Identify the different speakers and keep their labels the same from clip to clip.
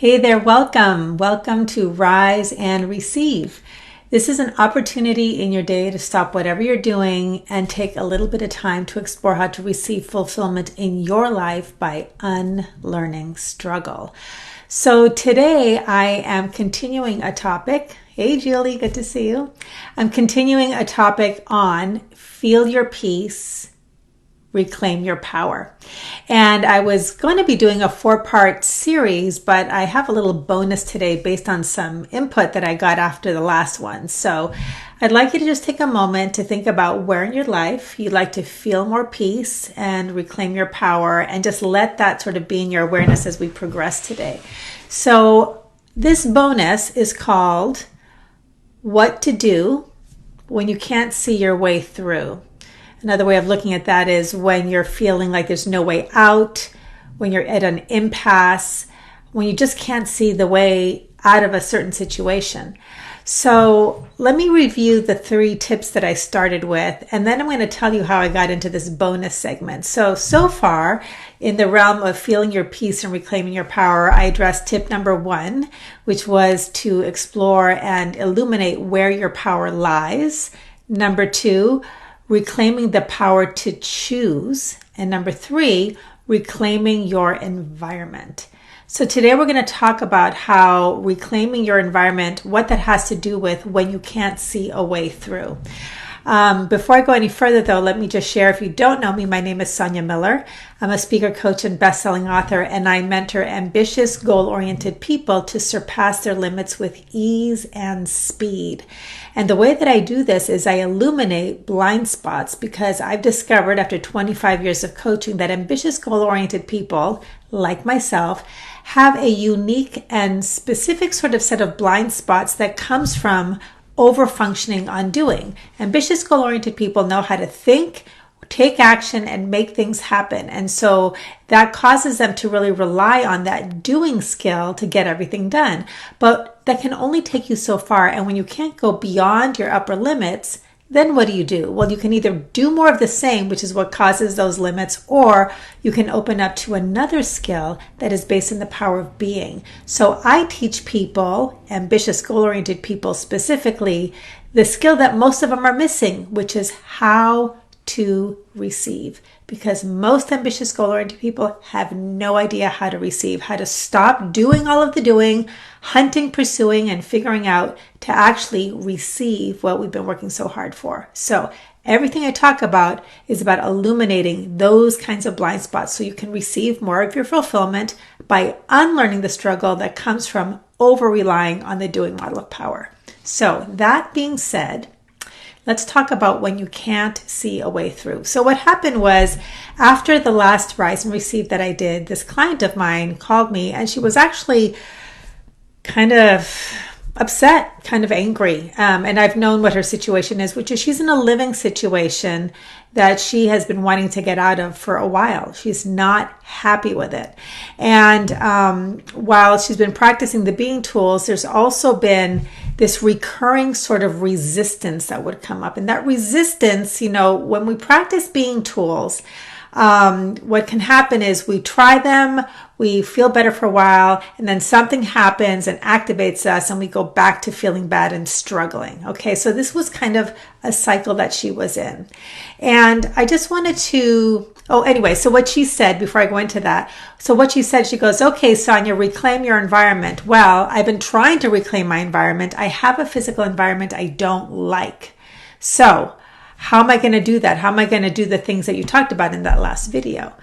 Speaker 1: Hey there, welcome. Welcome to Rise and Receive. This is an opportunity in your day to stop whatever you're doing and take a little bit of time to explore how to receive fulfillment in your life by unlearning struggle. So today I am continuing a topic. Hey Julie, good to see you. I'm continuing a topic on feel your peace, reclaim your power. And I was going to be doing a 4-part series, but I have a little bonus today based on some input that I got after the last one. So I'd like you to just take a moment to think about where in your life you'd like to feel more peace and reclaim your power, and just let that sort of be in your awareness as we progress today. So this bonus is called What to Do When You Can't See Your Way Through. Another way of looking at that is when you're feeling like there's no way out, when you're at an impasse, when you just can't see the way out of a certain situation. So let me review the 3 tips that I started with, and then I'm going to tell you how I got into this bonus segment. So far in the realm of feeling your peace and reclaiming your power, I addressed tip number 1, which was to explore and illuminate where your power lies. Number 2, reclaiming the power to choose. And number 3, reclaiming your environment. So today we're going to talk about how reclaiming your environment, what that has to do with when you can't see a way through. Before I go any further though, let me just share, if you don't know me, my name is Sonia Miller. I'm a speaker, coach, and best-selling author, and I mentor ambitious, goal-oriented people to surpass their limits with ease and speed. And the way that I do this is I illuminate blind spots, because I've discovered after 25 years of coaching that ambitious, goal-oriented people, like myself, have a unique and specific sort of set of blind spots that comes from over-functioning on doing. Ambitious, goal-oriented people know how to think, take action, and make things happen. And so that causes them to really rely on that doing skill to get everything done. But that can only take you so far. And when you can't go beyond your upper limits, then what do? Well, you can either do more of the same, which is what causes those limits, or you can open up to another skill that is based in the power of being. So I teach people, ambitious, goal-oriented people specifically, the skill that most of them are missing, which is how to receive. Because most ambitious, goal-oriented people have no idea how to receive, how to stop doing all of the doing, hunting, pursuing, and figuring out to actually receive what we've been working so hard for. So everything I talk about is about illuminating those kinds of blind spots so you can receive more of your fulfillment by unlearning the struggle that comes from over-relying on the doing model of power. So that being said, let's talk about when you can't see a way through. So what happened was, after the last Rise and Receive that I did, this client of mine called me, and she was actually kind of upset, kind of angry. And I've known what her situation is, which is she's in a living situation that she has been wanting to get out of for a while. She's not happy with it. And while she's been practicing the being tools, there's also been this recurring sort of resistance that would come up. And that resistance, when we practice being tools, what can happen is we try them, we feel better for a while, and then something happens and activates us, and we go back to feeling bad and struggling. Okay, so this was kind of a cycle that she was in. And I just wanted to, so what she said, before I go into that, she goes, okay, Sonia, reclaim your environment. Well, I've been trying to reclaim my environment. I have a physical environment I don't like. So how am I going to do that? How am I going to do the things that you talked about in that last video?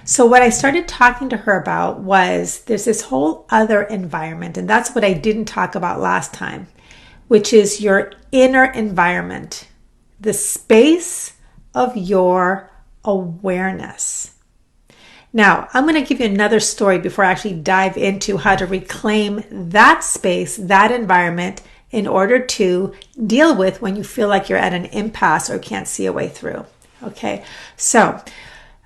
Speaker 1: So what I started talking to her about was there's this whole other environment, and that's what I didn't talk about last time, which is your inner environment, the space of your awareness. Now, I'm going to give you another story before I actually dive into how to reclaim that space, that environment, in order to deal with when you feel like you're at an impasse or can't see a way through. Okay, so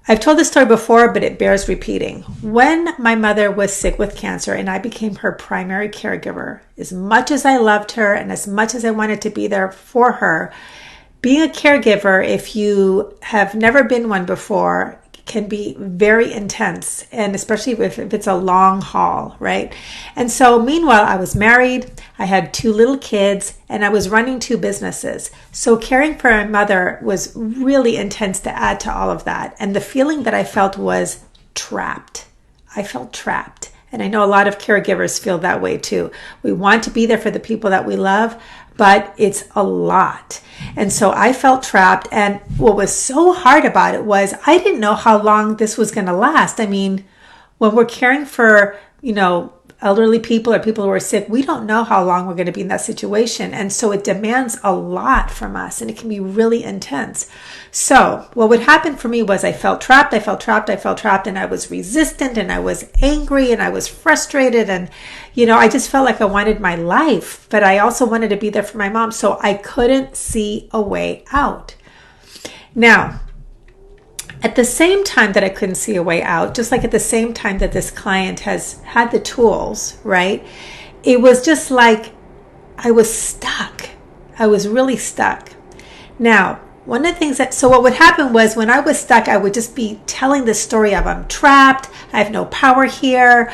Speaker 1: I've told this story before, but it bears repeating. When my mother was sick with cancer and I became her primary caregiver, as much as I loved her and as much as I wanted to be there for her, being a caregiver, if you have never been one before, can be very intense, and especially if it's a long haul, right? And so meanwhile, I was married, I had 2 little kids, and I was running 2 businesses. So caring for my mother was really intense to add to all of that. And the feeling that I felt was trapped. I felt trapped. And I know a lot of caregivers feel that way too. We want to be there for the people that we love, but it's a lot. And so I felt trapped. And what was so hard about it was I didn't know how long this was going to last. I mean, when we're caring for, elderly people or people who are sick, we don't know how long we're going to be in that situation. And so it demands a lot from us, and it can be really intense. So what would happen for me was I felt trapped, and I was resistant, and I was angry, and I was frustrated. And, I just felt like I wanted my life, but I also wanted to be there for my mom. So I couldn't see a way out. Now, at the same time that I couldn't see a way out, just like at the same time that this client has had the tools, right? It was just like I was stuck. I was really stuck. Now, one of the things so what would happen was when I was stuck, I would just be telling the story of I'm trapped, I have no power here,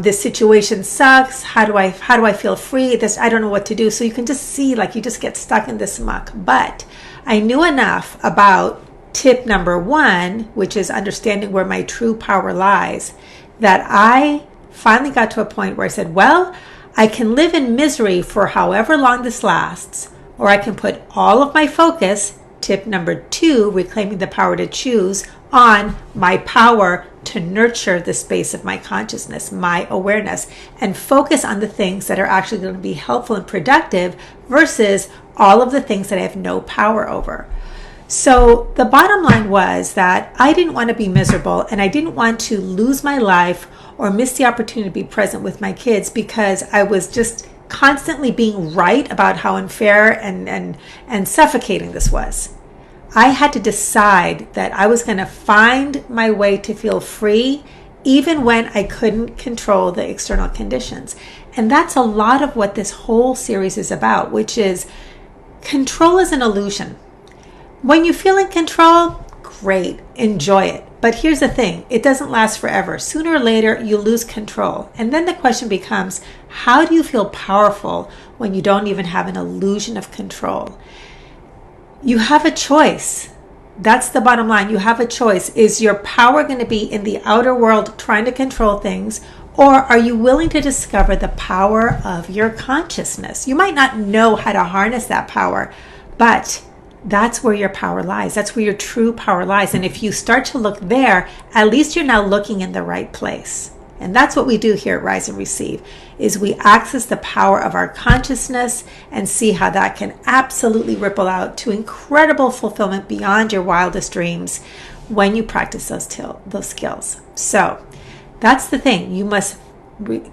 Speaker 1: this situation sucks, how do I feel free? I don't know what to do. So you can just see you just get stuck in this muck. But I knew enough about tip number 1, which is understanding where my true power lies, that I finally got to a point where I said, well, I can live in misery for however long this lasts, or I can put all of my focus, tip number 2, reclaiming the power to choose, on my power to nurture the space of my consciousness, my awareness, and focus on the things that are actually going to be helpful and productive versus all of the things that I have no power over. So the bottom line was that I didn't want to be miserable, and I didn't want to lose my life or miss the opportunity to be present with my kids because I was just constantly being right about how unfair and suffocating this was. I had to decide that I was going to find my way to feel free even when I couldn't control the external conditions. And that's a lot of what this whole series is about, which is control is an illusion. When you feel in control, great, enjoy it. But here's the thing, it doesn't last forever. Sooner or later, you lose control. And then the question becomes, how do you feel powerful when you don't even have an illusion of control? You have a choice. That's the bottom line. You have a choice. Is your power going to be in the outer world trying to control things, or are you willing to discover the power of your consciousness? You might not know how to harness that power, but that's where your power lies. That's where your true power lies. And if you start to look there, at least you're now looking in the right place. And that's what we do here at Rise and Receive, is we access the power of our consciousness and see how that can absolutely ripple out to incredible fulfillment beyond your wildest dreams when you practice those skills. So that's the thing. You must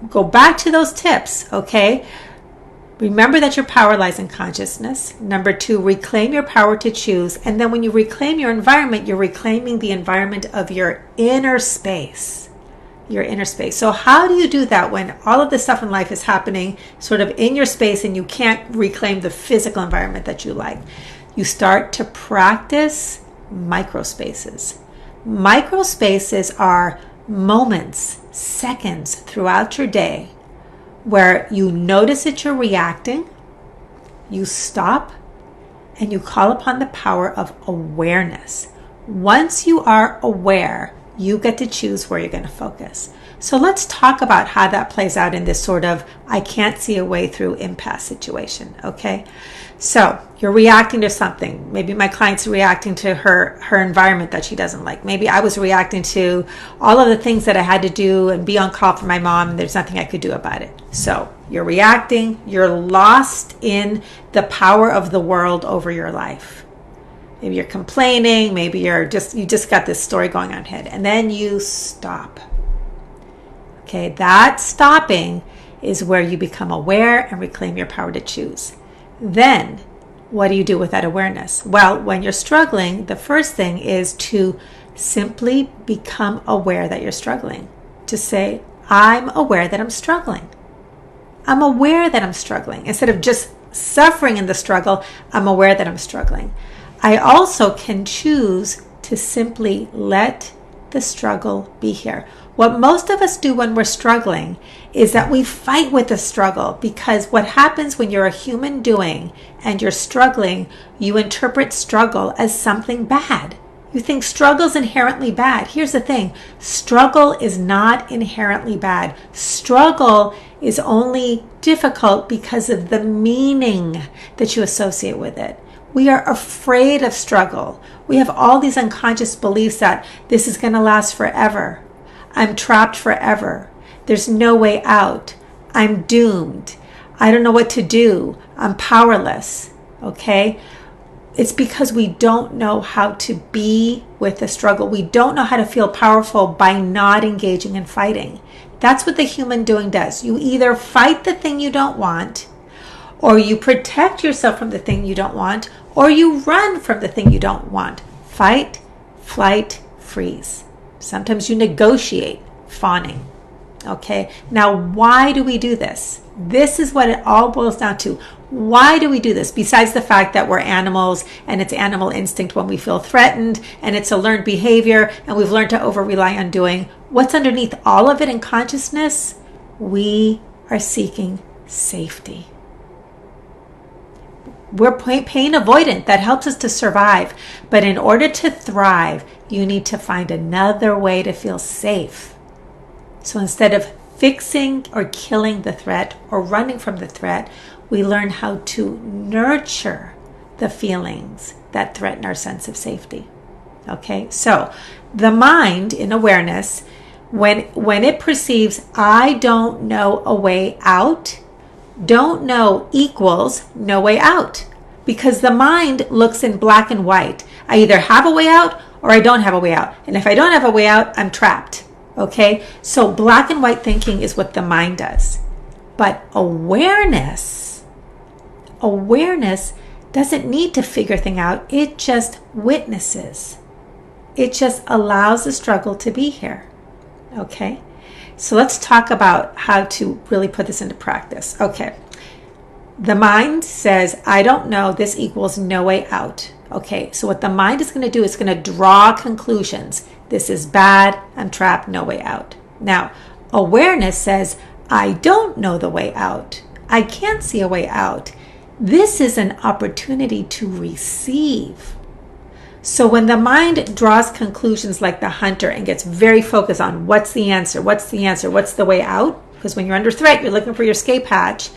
Speaker 1: go back to those tips, okay? Remember that your power lies in consciousness. Number 2, reclaim your power to choose. And then when you reclaim your environment, you're reclaiming the environment of your inner space. Your inner space. So how do you do that when all of this stuff in life is happening sort of in your space and you can't reclaim the physical environment that you like? You start to practice microspaces. Microspaces are moments, seconds throughout your day where you notice that you're reacting, you stop, and you call upon the power of awareness. Once you are aware, you get to choose where you're going to focus. So let's talk about how that plays out in this sort of I can't see a way through impasse situation, okay? So you're reacting to something. Maybe my client's reacting to her environment that she doesn't like. Maybe I was reacting to all of the things that I had to do and be on call for my mom, and there's nothing I could do about it. So you're reacting. You're lost in the power of the world over your life. Maybe you're complaining. Maybe you just got this story going on in your head. And then you stop. Okay, that stopping is where you become aware and reclaim your power to choose. Then, what do you do with that awareness? Well, when you're struggling, the first thing is to simply become aware that you're struggling. To say, I'm aware that I'm struggling. I'm aware that I'm struggling. Instead of just suffering in the struggle, I'm aware that I'm struggling. I also can choose to simply let the struggle be here. What most of us do when we're struggling is that we fight with the struggle, because what happens when you're a human doing and you're struggling, you interpret struggle as something bad. You think struggle's inherently bad. Here's the thing. Struggle is not inherently bad. Struggle is only difficult because of the meaning that you associate with it. We are afraid of struggle. We have all these unconscious beliefs that this is going to last forever. I'm trapped forever. There's no way out. I'm doomed. I don't know what to do. I'm powerless. Okay? It's because we don't know how to be with the struggle. We don't know how to feel powerful by not engaging in fighting. That's what the human doing does. You either fight the thing you don't want, or you protect yourself from the thing you don't want, or you run from the thing you don't want. Fight, flight, freeze. Sometimes you negotiate, fawning. Okay, now why do we do this? This is what it all boils down to. Why do we do this? Besides the fact that we're animals and it's animal instinct when we feel threatened, and it's a learned behavior and we've learned to over rely on doing, what's underneath all of it in consciousness? We are seeking safety. We're pain avoidant. That helps us to survive. But in order to thrive, you need to find another way to feel safe. So instead of fixing or killing the threat or running from the threat, we learn how to nurture the feelings that threaten our sense of safety. Okay, so the mind in awareness, when it perceives I don't know a way out, don't know equals no way out, because the mind looks in black and white. I either have a way out or I don't have a way out. And if I don't have a way out, I'm trapped. Okay? So black and white thinking is what the mind does. But awareness doesn't need to figure things out. It just witnesses. It just allows the struggle to be here. Okay? So let's talk about how to really put this into practice. Okay. The mind says, I don't know, this equals no way out. Okay. So what the mind is going to do is going to draw conclusions. This is bad. I'm trapped. No way out. Now, awareness says, I don't know the way out. I can't see a way out. This is an opportunity to receive. So when the mind draws conclusions like the hunter and gets very focused on what's the answer, what's the way out, because when you're under threat, you're looking for your escape hatch.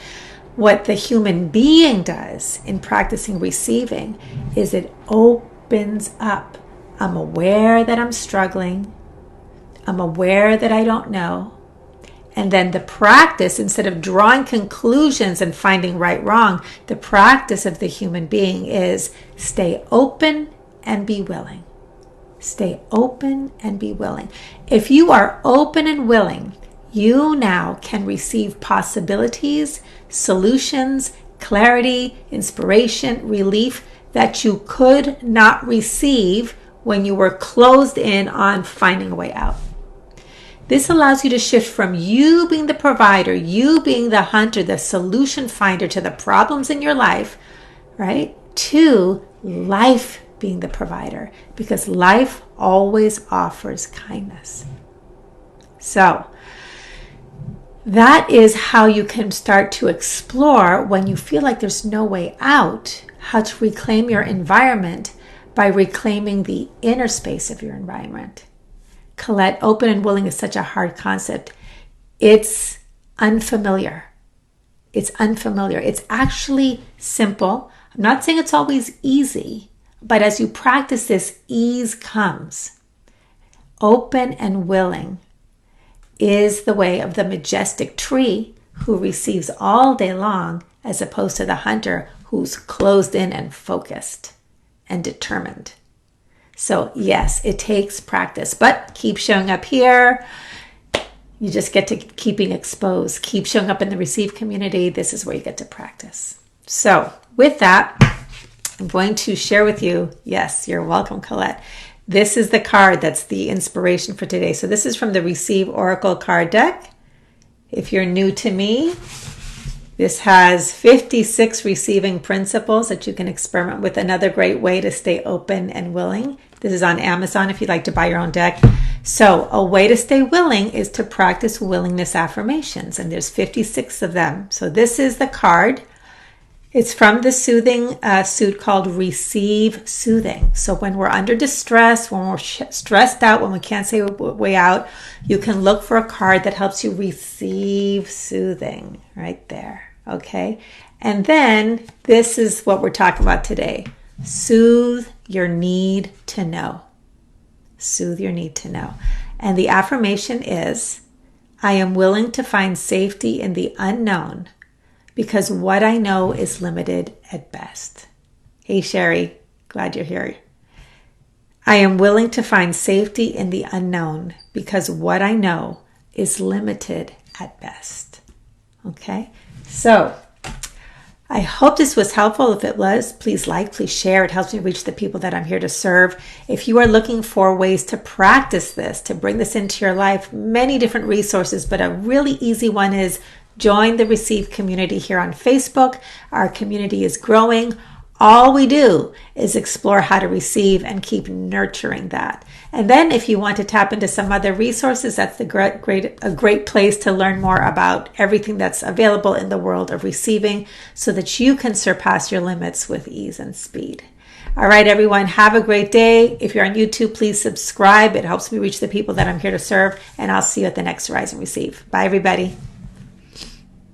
Speaker 1: What the human being does in practicing receiving is it opens up. I'm aware that I'm struggling. I'm aware that I don't know. And then the practice, instead of drawing conclusions and finding right, wrong, the practice of the human being is stay open and be willing. Stay open and be willing. If you are open and willing, you now can receive possibilities, solutions, clarity, inspiration, relief that you could not receive when you were closed in on finding a way out. This allows you to shift from you being the provider, you being the hunter, the solution finder to the problems in your life, right? To life being the provider, because life always offers kindness. So that is how you can start to explore when you feel like there's no way out, how to reclaim your environment by reclaiming the inner space of your environment. Colette, open and willing is such a hard concept. It's unfamiliar. It's unfamiliar. It's actually simple. I'm not saying it's always easy, but as you practice this, ease comes. Open and willing is the way of the majestic tree who receives all day long, as opposed to the hunter who's closed in and focused and determined. So yes, it takes practice, but keep showing up here. You just get to keep being exposed. Keep showing up in the receive community. This is where you get to practice. So with that, I'm going to share with you, yes, you're welcome, Colette. This is the card that's the inspiration for today. So this is from the Receive Oracle card deck. If you're new to me, this has 56 receiving principles that you can experiment with. Another great way to stay open and willing. This is on Amazon if you'd like to buy your own deck. So a way to stay willing is to practice willingness affirmations, and there's 56 of them. So this is the card. It's from the soothing suit called Receive Soothing. So when we're under distress, when we're stressed out, when we can't say a way out, you can look for a card that helps you receive soothing right there. Okay. And then this is what we're talking about today. Soothe your need to know. Soothe your need to know. And the affirmation is, I am willing to find safety in the unknown because what I know is limited at best. Hey, Sherry, glad you're here. I am willing to find safety in the unknown because what I know is limited at best. Okay, so I hope this was helpful. If it was, please like, please share. It helps me reach the people that I'm here to serve. If you are looking for ways to practice this, to bring this into your life, many different resources, but a really easy one is join the Receive community here on Facebook. Our community is growing. All we do is explore how to receive and keep nurturing that. And then if you want to tap into some other resources, that's a great place to learn more about everything that's available in the world of receiving so that you can surpass your limits with ease and speed. All right, everyone, have a great day. If you're on YouTube, please subscribe. It helps me reach the people that I'm here to serve. And I'll see you at the next Rise and Receive. Bye, everybody.